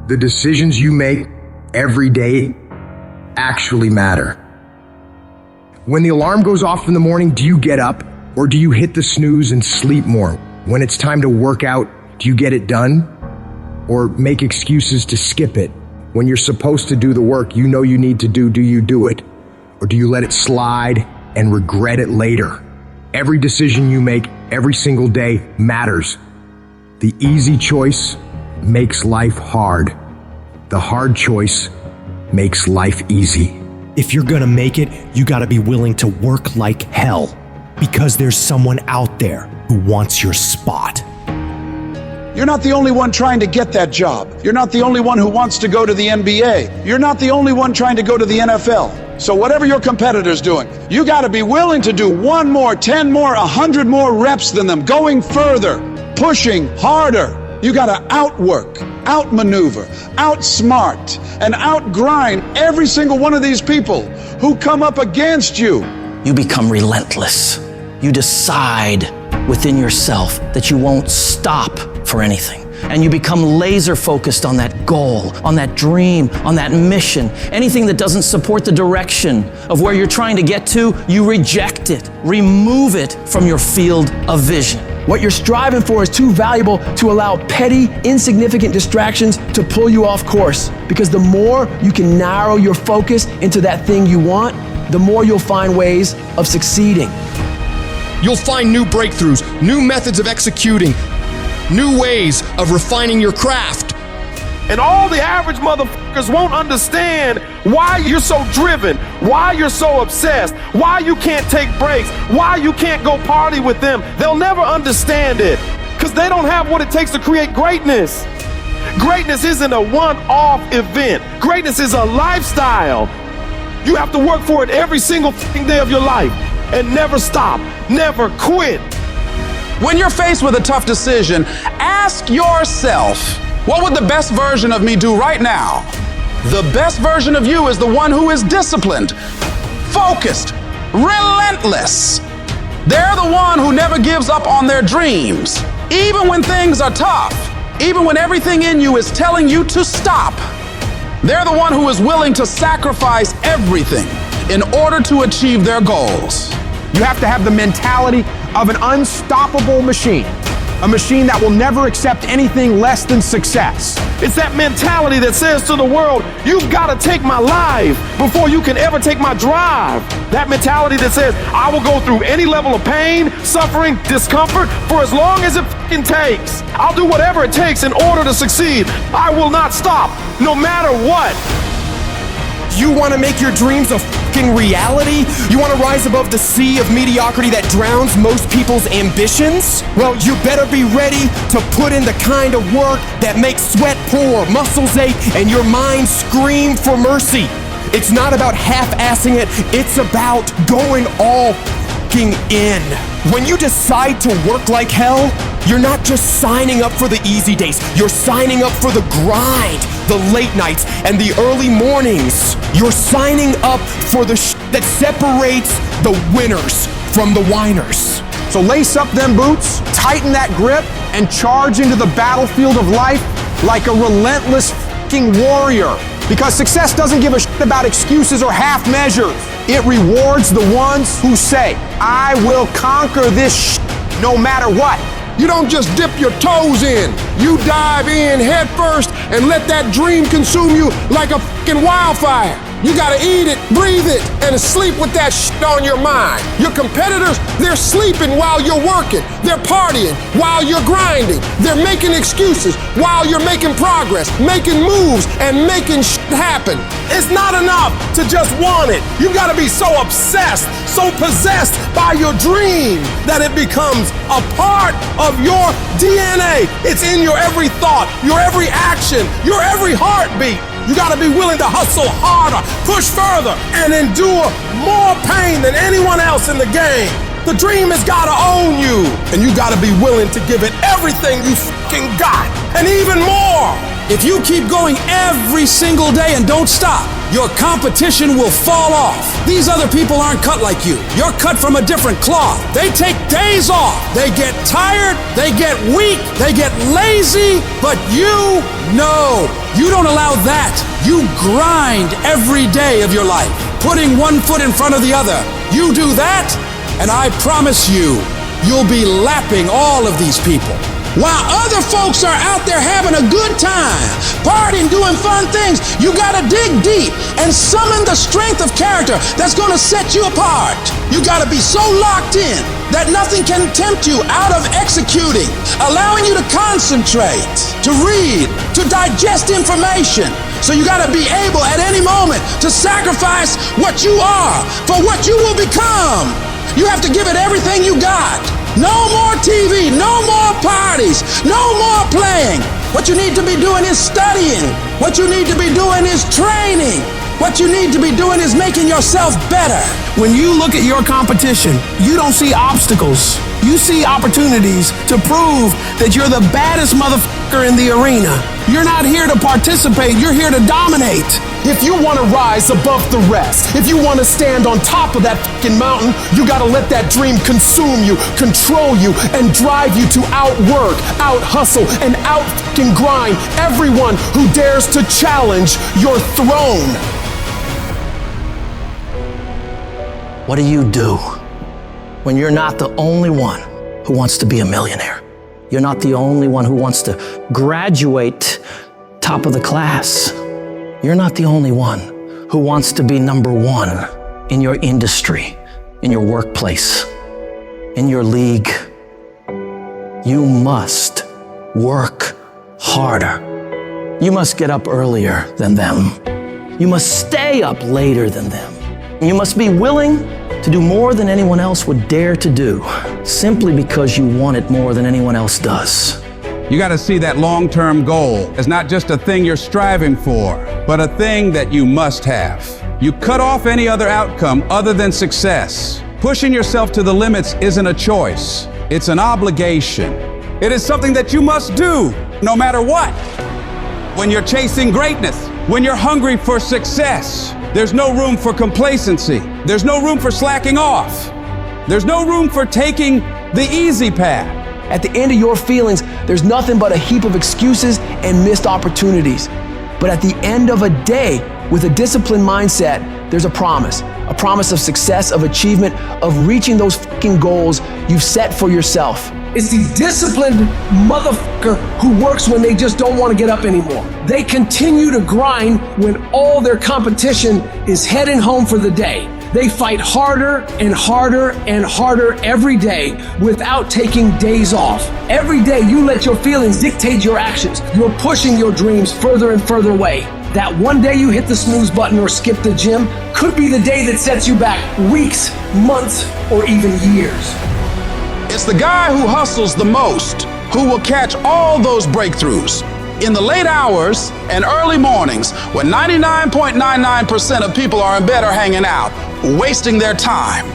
The decisions you make every day actually matter. When the alarm goes off in the morning, do you get up or do you hit the snooze and sleep more? When it's time to work out, do you get it done or make excuses to skip it? When you're supposed to do the work you know you need to do you do it? Or do you let it slide and regret it later? Every decision you make every single day matters. The easy choice makes life hard. The hard choice makes life easy. If you're gonna make it, you gotta be willing to work like hell, because there's someone out there who wants your spot. You're not the only one trying to get that job. You're not the only one who wants to go to the NBA. You're not the only one trying to go to the NFL. So whatever your competitor's doing, you gotta be willing to do 1 more, 10 more, 100 more reps than them, going further, pushing harder. You gotta outwork, outmaneuver, outsmart, and outgrind every single one of these people who come up against you. You become relentless. You decide within yourself that you won't stop for anything. And you become laser focused on that goal, on that dream, on that mission. Anything that doesn't support the direction of where you're trying to get to, you reject it, remove it from your field of vision. What you're striving for is too valuable to allow petty, insignificant distractions to pull you off course. Because the more you can narrow your focus into that thing you want, the more you'll find ways of succeeding. You'll find new breakthroughs, new methods of executing, new ways of refining your craft. And all the average motherfuckers won't understand why you're so driven, why you're so obsessed, why you can't take breaks, why you can't go party with them. They'll never understand it because they don't have what it takes to create greatness. Greatness isn't a one-off event. Greatness is a lifestyle. You have to work for it every single day of your life and never stop, never quit. When you're faced with a tough decision, ask yourself, what would the best version of me do right now? The best version of you is the one who is disciplined, focused, relentless. They're the one who never gives up on their dreams. Even when things are tough, even when everything in you is telling you to stop, they're the one who is willing to sacrifice everything in order to achieve their goals. You have to have the mentality of an unstoppable machine. A machine that will never accept anything less than success. It's that mentality that says to the world, you've got to take my life before you can ever take my drive. That mentality that says, I will go through any level of pain, suffering, discomfort for as long as it fucking takes. I'll do whatever it takes in order to succeed. I will not stop, no matter what. You want to make your dreams a fucking reality? You want to rise above the sea of mediocrity that drowns most people's ambitions? Well, you better be ready to put in the kind of work that makes sweat pour, muscles ache, and your mind scream for mercy. It's not about half-assing it, it's about going all fucking in. When you decide to work like hell, you're not just signing up for the easy days, you're signing up for the grind, the late nights, and the early mornings. You're signing up for the that separates the winners from the whiners. So lace up them boots, tighten that grip, and charge into the battlefield of life like a relentless fucking warrior. Because success doesn't give a shit about excuses or half measures. It rewards the ones who say, I will conquer this shit no matter what. You don't just dip your toes in. You dive in head first and let that dream consume you like a fucking wildfire. You gotta eat it, breathe it, and sleep with that shit on your mind. Your competitors, they're sleeping while you're working. They're partying while you're grinding. They're making excuses while you're making progress, making moves, and making shit happen. It's not enough to just want it. You gotta be so obsessed, so possessed by your dream that it becomes a part of your DNA. It's in your every thought, your every action, your every heartbeat. You gotta be willing to hustle harder, push further, and endure more pain than anyone else in the game. The dream has gotta own you, and you gotta be willing to give it everything you fucking got, and even more. If you keep going every single day and don't stop, your competition will fall off. These other people aren't cut like you. You're cut from a different cloth. They take days off. They get tired. They get weak. They get lazy. But you, no, you don't allow that. You grind every day of your life, putting one foot in front of the other. You do that, and I promise you, you'll be lapping all of these people. While other folks are out there having a good time, partying, doing fun things, you gotta dig deep and summon the strength of character that's gonna set you apart. You gotta be so locked in that nothing can tempt you out of executing, allowing you to concentrate, to read, to digest information. So you gotta be able at any moment to sacrifice what you are for what you will become. You have to give it everything you got. No more TV, no more parties, no more playing. What you need to be doing is studying. What you need to be doing is training. What you need to be doing is making yourself better. When you look at your competition, you don't see obstacles. You see opportunities to prove that you're the baddest motherfucker in the arena. You're not here to participate, you're here to dominate. If you want to rise above the rest, if you want to stand on top of that fucking mountain, you got to let that dream consume you, control you, and drive you to outwork, out-hustle, and out-fucking grind everyone who dares to challenge your throne. What do you do when you're not the only one who wants to be a millionaire? You're not the only one who wants to graduate top of the class. You're not the only one who wants to be number one in your industry, in your workplace, in your league. You must work harder. You must get up earlier than them. You must stay up later than them. You must be willing to do more than anyone else would dare to do, simply because you want it more than anyone else does. You got to see that long-term goal as not just a thing you're striving for, but a thing that you must have. You cut off any other outcome other than success. Pushing yourself to the limits isn't a choice. It's an obligation. It is something that you must do, no matter what. When you're chasing greatness, when you're hungry for success, there's no room for complacency. There's no room for slacking off. There's no room for taking the easy path. At the end of your feelings, there's nothing but a heap of excuses and missed opportunities. But at the end of a day, with a disciplined mindset, there's a promise of success, of achievement, of reaching those fucking goals you've set for yourself. It's the disciplined motherfucker who works when they just don't want to get up anymore. They continue to grind when all their competition is heading home for the day. They fight harder and harder and harder every day without taking days off. Every day you let your feelings dictate your actions. You're pushing your dreams further and further away. That one day you hit the snooze button or skip the gym could be the day that sets you back weeks, months, or even years. It's the guy who hustles the most who will catch all those breakthroughs. In the late hours and early mornings, when 99.99% of people are in bed or hanging out, wasting their time,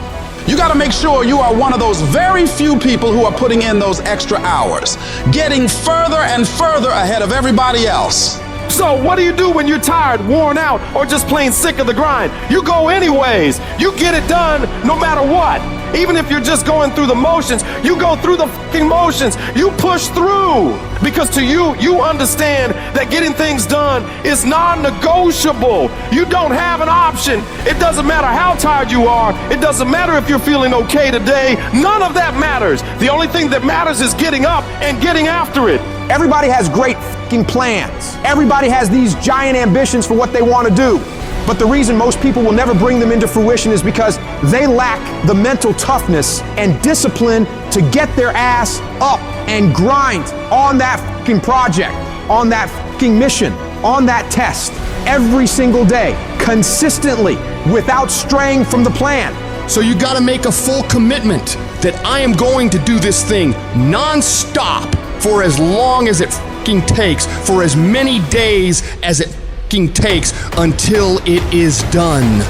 you gotta make sure you are one of those very few people who are putting in those extra hours, getting further and further ahead of everybody else. So what do you do when you're tired, worn out, or just plain sick of the grind? You go anyways. You get it done no matter what. Even if you're just going through the motions, you go through the fucking motions. You push through. Because to you, you understand that getting things done is non-negotiable. You don't have an option. It doesn't matter how tired you are. It doesn't matter if you're feeling okay today. None of that matters. The only thing that matters is getting up and getting after it. Everybody has great fucking plans. Everybody has these giant ambitions for what they want to do. But the reason most people will never bring them into fruition is because they lack the mental toughness and discipline to get their ass up and grind on that fucking project, on that fucking mission, on that test, every single day, consistently, without straying from the plan. So you gotta make a full commitment that I am going to do this thing non-stop for as long as it fucking takes, for as many days as it fucking takes, until it is done.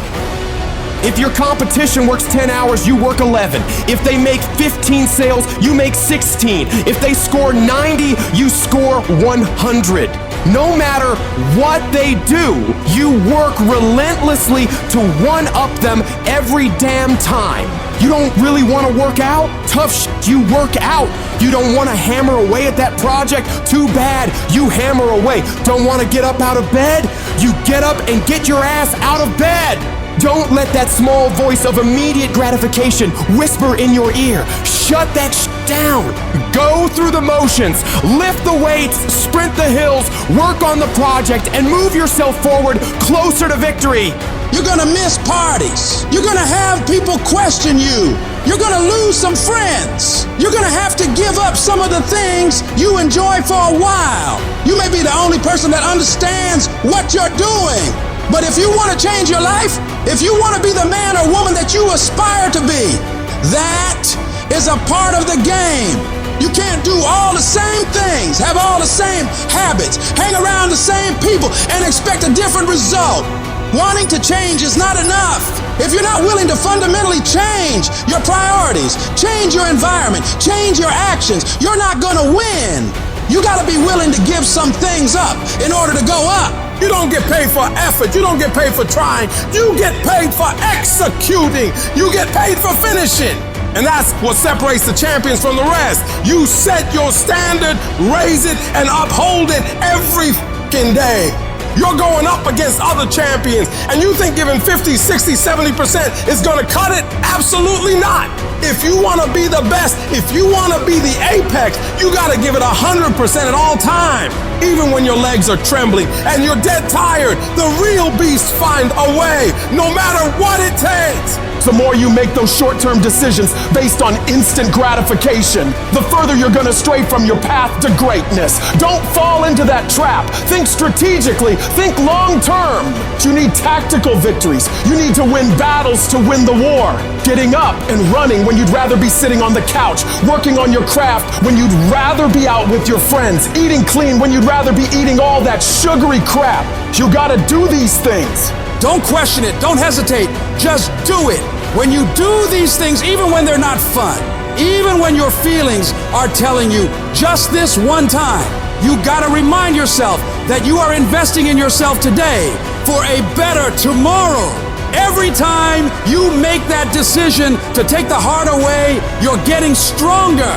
If your competition works 10 hours, you work 11. If they make 15 sales, you make 16. If they score 90, you score 100. No matter what they do, you work relentlessly to one-up them every damn time. You don't really want to work out? Tough shit, you work out. You don't want to hammer away at that project? Too bad, you hammer away. Don't want to get up out of bed? You get up and get your ass out of bed. Don't let that small voice of immediate gratification whisper in your ear. Shut that shit down. Go through the motions, lift the weights, sprint the hills, work on the project, and move yourself forward closer to victory. You're gonna miss parties. You're gonna have people question you. You're gonna lose some friends. You're gonna have to give up some of the things you enjoy for a while. You may be the only person that understands what you're doing. But if you want to change your life, if you want to be the man or woman that you aspire to be, that is a part of the game. You can't do all the same things, have all the same habits, hang around the same people, and expect a different result. Wanting to change is not enough. If you're not willing to fundamentally change your priorities, change your environment, change your actions, you're not gonna win. You gotta be willing to give some things up in order to go up. You don't get paid for effort. You don't get paid for trying. You get paid for executing. You get paid for finishing. And that's what separates the champions from the rest. You set your standard, raise it, and uphold it every fucking day. You're going up against other champions, and you think giving 50, 60, 70% is gonna cut it? Absolutely not. If you wanna be the best, if you wanna be the apex, you gotta give it 100% at all times. Even when your legs are trembling and you're dead tired, the real beasts find a way, no matter what it takes. The more you make those short-term decisions based on instant gratification, the further you're gonna stray from your path to greatness. Don't fall into that trap. Think strategically, think long-term. You need tactical victories. You need to win battles to win the war. Getting up and running when you'd rather be sitting on the couch, working on your craft when you'd rather be out with your friends, eating clean when you'd rather be eating all that sugary crap. You gotta do these things. Don't question it. Don't hesitate. Just do it. When you do these things, even when they're not fun, even when your feelings are telling you just this one time, you gotta remind yourself that you are investing in yourself today for a better tomorrow. Every time you make that decision to take the hard away, you're getting stronger.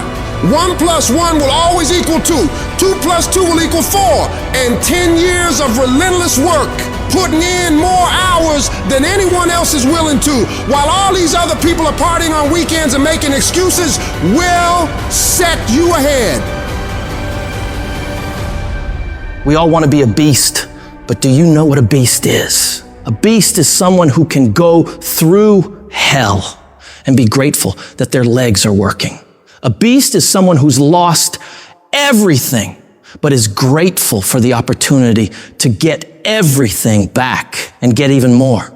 1 + 1 will always equal 2. 2 + 2 will equal 4. And 10 years of relentless work, putting in more hours than anyone else is willing to, while all these other people are partying on weekends and making excuses, will set you ahead. We all want to be a beast, but do you know what a beast is? A beast is someone who can go through hell and be grateful that their legs are working. A beast is someone who's lost everything, but is grateful for the opportunity to get everything back and get even more.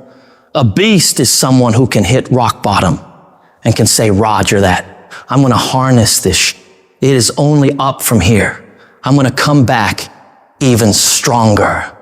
A beast is someone who can hit rock bottom and can say, Roger that. I'm going to harness this. It is only up from here. I'm going to come back even stronger.